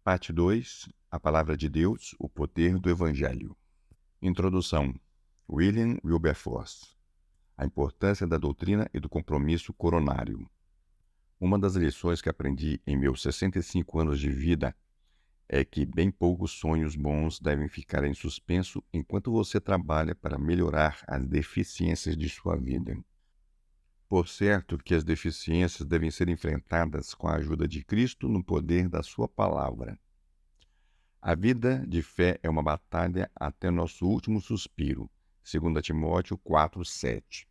Parte 2: A Palavra de Deus, o Poder do Evangelho. Introdução. William Wilberforce. A importância da doutrina e do compromisso coronário. Uma das lições que aprendi em meus 65 anos de vida é que bem poucos sonhos bons devem ficar em suspenso enquanto você trabalha para melhorar as deficiências de sua vida. Por certo que as deficiências devem ser enfrentadas com a ajuda de Cristo no poder da sua palavra. A vida de fé é uma batalha até nosso último suspiro, 2 Timóteo 4:7.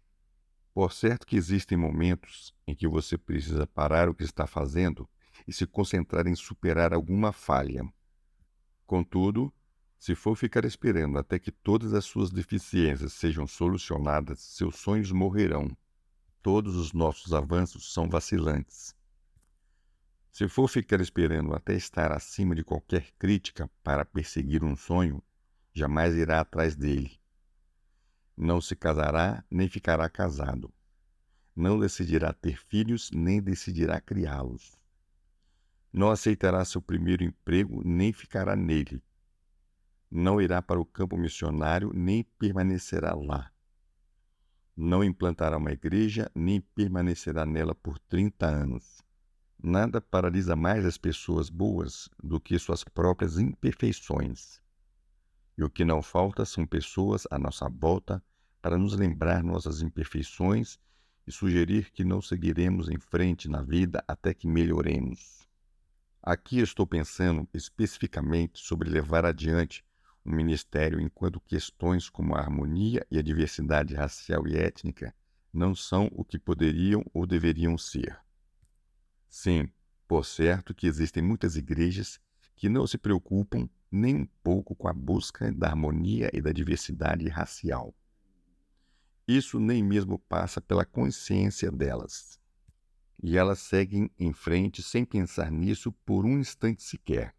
Por certo que existem momentos em que você precisa parar o que está fazendo e se concentrar em superar alguma falha. Contudo, se for ficar esperando até que todas as suas deficiências sejam solucionadas, seus sonhos morrerão. Todos os nossos avanços são vacilantes. Se for ficar esperando até estar acima de qualquer crítica para perseguir um sonho, jamais irá atrás dele. Não se casará nem ficará casado. Não decidirá ter filhos nem decidirá criá-los. Não aceitará seu primeiro emprego nem ficará nele. Não irá para o campo missionário nem permanecerá lá. Não implantará uma igreja nem permanecerá nela por 30 anos. Nada paralisa mais as pessoas boas do que suas próprias imperfeições. E o que não falta são pessoas à nossa volta para nos lembrar nossas imperfeições e sugerir que não seguiremos em frente na vida até que melhoremos. Aqui estou pensando especificamente sobre levar adiante um ministério enquanto questões como a harmonia e a diversidade racial e étnica não são o que poderiam ou deveriam ser. Sim, por certo que existem muitas igrejas que não se preocupam nem um pouco com a busca da harmonia e da diversidade racial. Isso nem mesmo passa pela consciência delas. E elas seguem em frente sem pensar nisso por um instante sequer.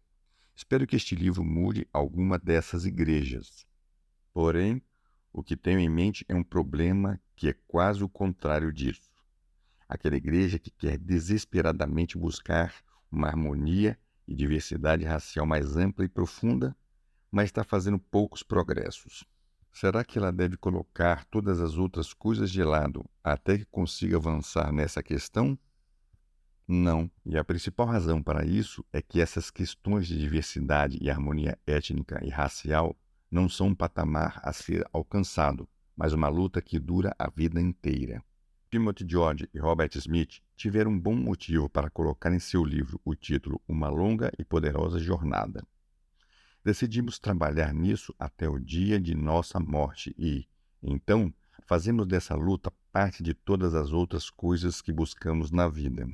Espero que este livro mude alguma dessas igrejas. Porém, o que tenho em mente é um problema que é quase o contrário disso. Aquela igreja que quer desesperadamente buscar uma harmonia e diversidade racial mais ampla e profunda, mas está fazendo poucos progressos. Será que ela deve colocar todas as outras coisas de lado até que consiga avançar nessa questão? Não, e a principal razão para isso é que essas questões de diversidade e harmonia étnica e racial não são um patamar a ser alcançado, mas uma luta que dura a vida inteira. Timothy George e Robert Smith tiveram um bom motivo para colocar em seu livro o título Uma Longa e Poderosa Jornada. Decidimos trabalhar nisso até o dia de nossa morte e, então, fazemos dessa luta parte de todas as outras coisas que buscamos na vida.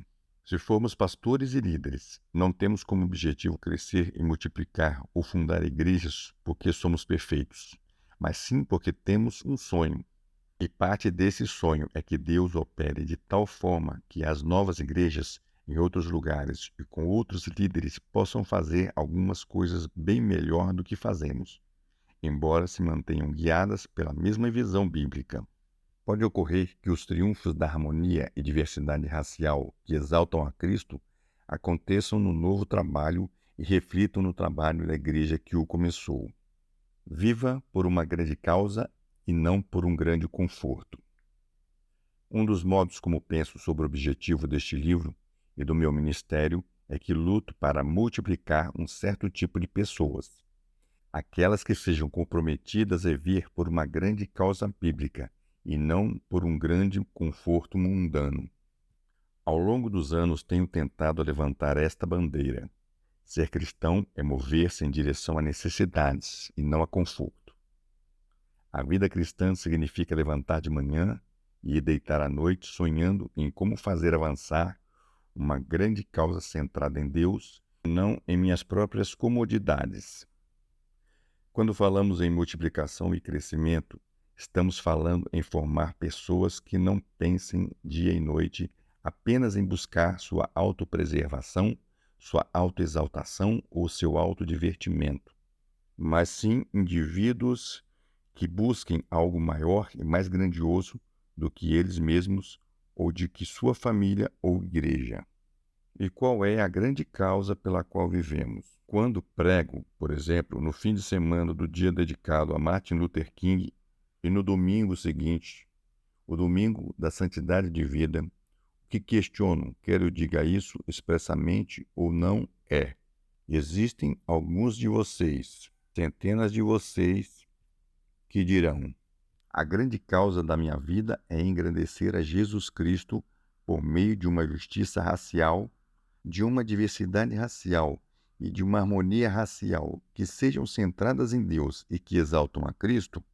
Se formos pastores e líderes, não temos como objetivo crescer e multiplicar ou fundar igrejas porque somos perfeitos, mas sim porque temos um sonho. E parte desse sonho é que Deus opere de tal forma que as novas igrejas em outros lugares e com outros líderes possam fazer algumas coisas bem melhor do que fazemos, embora se mantenham guiadas pela mesma visão bíblica. Pode ocorrer que os triunfos da harmonia e diversidade racial que exaltam a Cristo aconteçam no novo trabalho e reflitam no trabalho da igreja que o começou. Viva por uma grande causa e não por um grande conforto. Um dos modos como penso sobre o objetivo deste livro e do meu ministério é que luto para multiplicar um certo tipo de pessoas, aquelas que sejam comprometidas a vir por uma grande causa bíblica e não por um grande conforto mundano. Ao longo dos anos tenho tentado levantar esta bandeira. Ser cristão é mover-se em direção a necessidades e não a conforto. A vida cristã significa levantar de manhã e ir deitar à noite sonhando em como fazer avançar uma grande causa centrada em Deus e não em minhas próprias comodidades. Quando falamos em multiplicação e crescimento, estamos falando em formar pessoas que não pensem dia e noite apenas em buscar sua autopreservação, sua autoexaltação ou seu autodivertimento, mas sim indivíduos que busquem algo maior e mais grandioso do que eles mesmos ou de que sua família ou igreja. E qual é a grande causa pela qual vivemos? Quando prego, por exemplo, no fim de semana do dia dedicado a Martin Luther King e no domingo seguinte, o domingo da santidade de vida, o que questiono, quer eu diga isso expressamente ou não, é: existem alguns de vocês, centenas de vocês, que dirão: a grande causa da minha vida é engrandecer a Jesus Cristo por meio de uma justiça racial, de uma diversidade racial e de uma harmonia racial que sejam centradas em Deus e que exaltam a Cristo?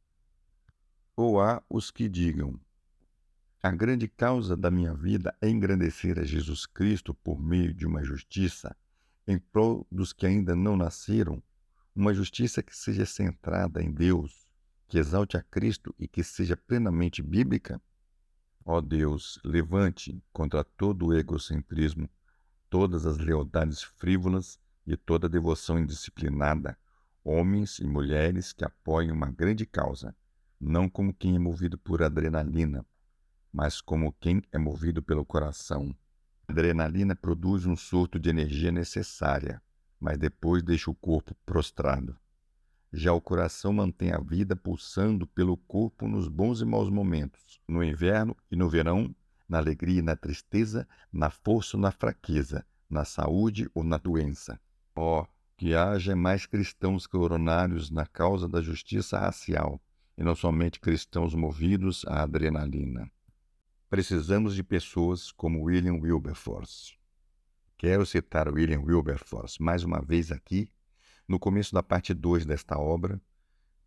Ou há os que digam: a grande causa da minha vida é engrandecer a Jesus Cristo por meio de uma justiça em prol dos que ainda não nasceram, uma justiça que seja centrada em Deus, que exalte a Cristo e que seja plenamente bíblica? Ó Deus, levante contra todo o egocentrismo, todas as lealdades frívolas e toda devoção indisciplinada, homens e mulheres que apoiem uma grande causa, não como quem é movido por adrenalina, mas como quem é movido pelo coração. A adrenalina produz um surto de energia necessária, mas depois deixa o corpo prostrado. Já o coração mantém a vida pulsando pelo corpo nos bons e maus momentos, no inverno e no verão, na alegria e na tristeza, na força ou na fraqueza, na saúde ou na doença. Ó, que haja mais cristãos coronários na causa da justiça racial, e não somente cristãos movidos à adrenalina. Precisamos de pessoas como William Wilberforce. Quero citar William Wilberforce mais uma vez aqui, no começo da parte 2 desta obra,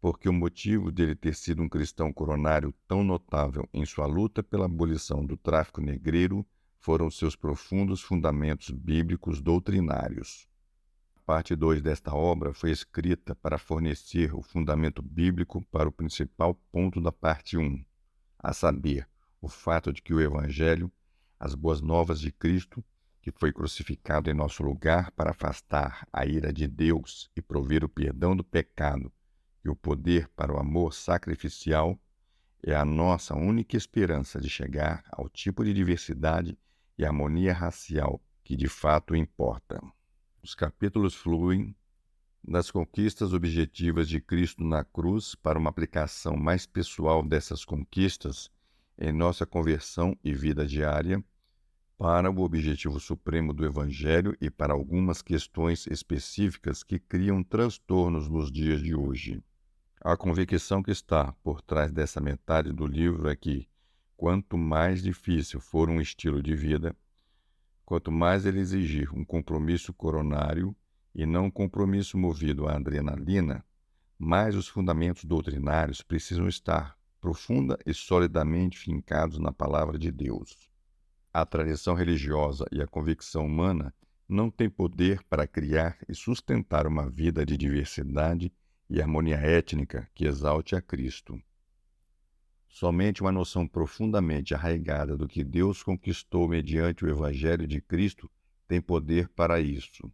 porque o motivo dele ter sido um cristão coronário tão notável em sua luta pela abolição do tráfico negreiro foram seus profundos fundamentos bíblicos doutrinários. A parte 2 desta obra foi escrita para fornecer o fundamento bíblico para o principal ponto da parte 1, a saber, o fato de que o Evangelho, as boas novas de Cristo, que foi crucificado em nosso lugar para afastar a ira de Deus e prover o perdão do pecado e o poder para o amor sacrificial, é a nossa única esperança de chegar ao tipo de diversidade e harmonia racial que de fato importa. Os capítulos fluem das conquistas objetivas de Cristo na cruz para uma aplicação mais pessoal dessas conquistas em nossa conversão e vida diária, para o objetivo supremo do Evangelho e para algumas questões específicas que criam transtornos nos dias de hoje. A convicção que está por trás dessa metade do livro é que, quanto mais difícil for um estilo de vida, quanto mais ele exigir um compromisso coronário e não um compromisso movido à adrenalina, mais os fundamentos doutrinários precisam estar profunda e solidamente fincados na palavra de Deus. A tradição religiosa e a convicção humana não têm poder para criar e sustentar uma vida de diversidade e harmonia étnica que exalte a Cristo. Somente uma noção profundamente arraigada do que Deus conquistou mediante o Evangelho de Cristo tem poder para isso.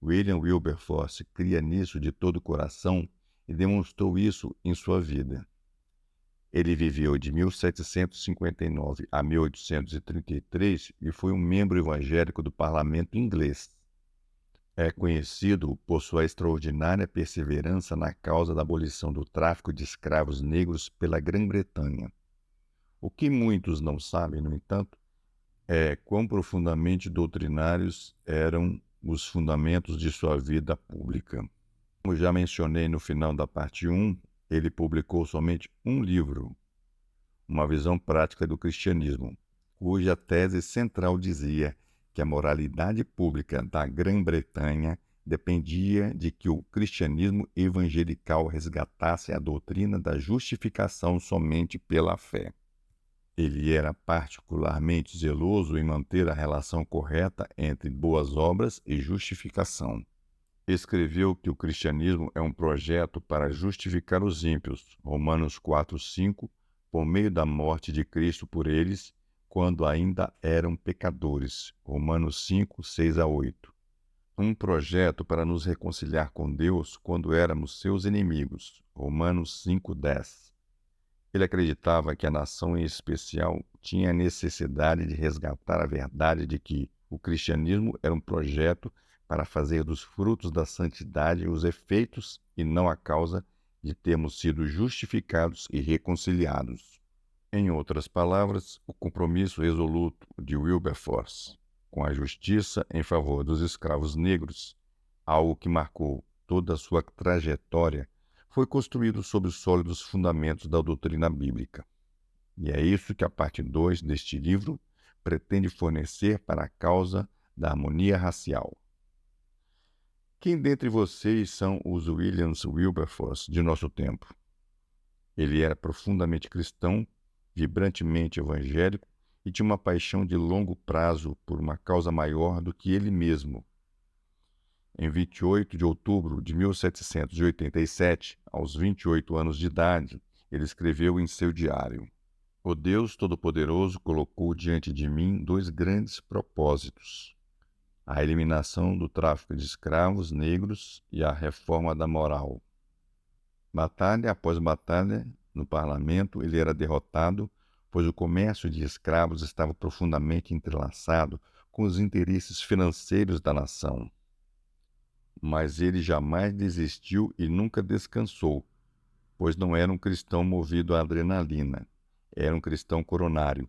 William Wilberforce cria nisso de todo o coração e demonstrou isso em sua vida. Ele viveu de 1759 a 1833 e foi um membro evangélico do parlamento inglês. É conhecido por sua extraordinária perseverança na causa da abolição do tráfico de escravos negros pela Grã-Bretanha. O que muitos não sabem, no entanto, é quão profundamente doutrinários eram os fundamentos de sua vida pública. Como já mencionei no final da parte 1, ele publicou somente um livro, Uma Visão Prática do Cristianismo, cuja tese central dizia que a moralidade pública da Grã-Bretanha dependia de que o cristianismo evangelical resgatasse a doutrina da justificação somente pela fé. Ele era particularmente zeloso em manter a relação correta entre boas obras e justificação. Escreveu que o cristianismo é um projeto para justificar os ímpios, Romanos 4:5, por meio da morte de Cristo por eles, quando ainda eram pecadores, Romanos 5:6-8. Um projeto para nos reconciliar com Deus quando éramos seus inimigos, Romanos 5:10. Ele acreditava que a nação em especial tinha a necessidade de resgatar a verdade de que O cristianismo era um projeto para fazer dos frutos da santidade os efeitos e não a causa de termos sido justificados e reconciliados. Em outras palavras, o compromisso resoluto de Wilberforce com a justiça em favor dos escravos negros, algo que marcou toda a sua trajetória, foi construído sobre os sólidos fundamentos da doutrina bíblica. E é isso que a parte 2 deste livro pretende fornecer para a causa da harmonia racial. Quem dentre vocês são os William Wilberforce de nosso tempo? Ele era profundamente cristão, vibrantemente evangélico e tinha uma paixão de longo prazo por uma causa maior do que ele mesmo. Em 28 de outubro de 1787, aos 28 anos de idade, ele escreveu em seu diário: "O Deus Todo-Poderoso colocou diante de mim dois grandes propósitos: a eliminação do tráfico de escravos negros e a reforma da moral." Batalha após batalha, no parlamento, ele era derrotado, pois o comércio de escravos estava profundamente entrelaçado com os interesses financeiros da nação. Mas ele jamais desistiu e nunca descansou, pois não era um cristão movido à adrenalina, era um cristão coronário.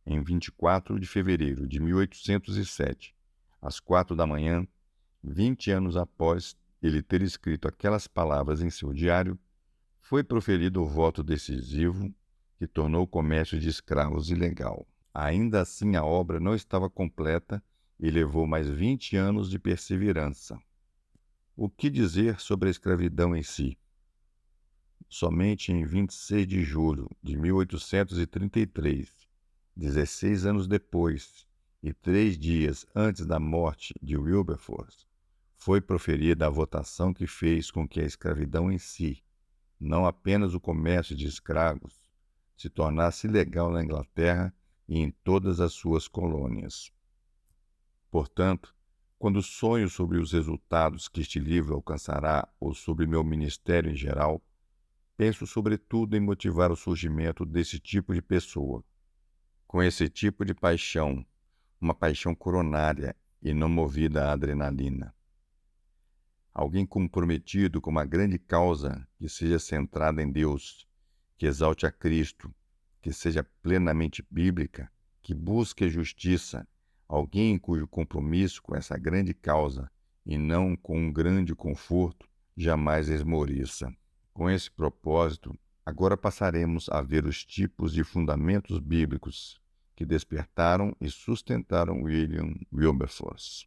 Em 24 de fevereiro de 1807, às 4 da manhã, 20 anos após ele ter escrito aquelas palavras em seu diário, foi proferido o voto decisivo que tornou o comércio de escravos ilegal. Ainda assim, a obra não estava completa e levou mais 20 anos de perseverança. O que dizer sobre a escravidão em si? Somente em 26 de julho de 1833, 16 anos depois e 3 dias antes da morte de Wilberforce, foi proferida a votação que fez com que a escravidão em si, não apenas o comércio de escravos, se tornasse legal na Inglaterra e em todas as suas colônias. Portanto, quando sonho sobre os resultados que este livro alcançará ou sobre meu ministério em geral, penso sobretudo em motivar o surgimento desse tipo de pessoa, com esse tipo de paixão, uma paixão coronária e não movida à adrenalina. Alguém comprometido com uma grande causa que seja centrada em Deus, que exalte a Cristo, que seja plenamente bíblica, que busque a justiça, alguém cujo compromisso com essa grande causa e não com um grande conforto jamais esmoreça. Com esse propósito, agora passaremos a ver os tipos de fundamentos bíblicos que despertaram e sustentaram William Wilberforce.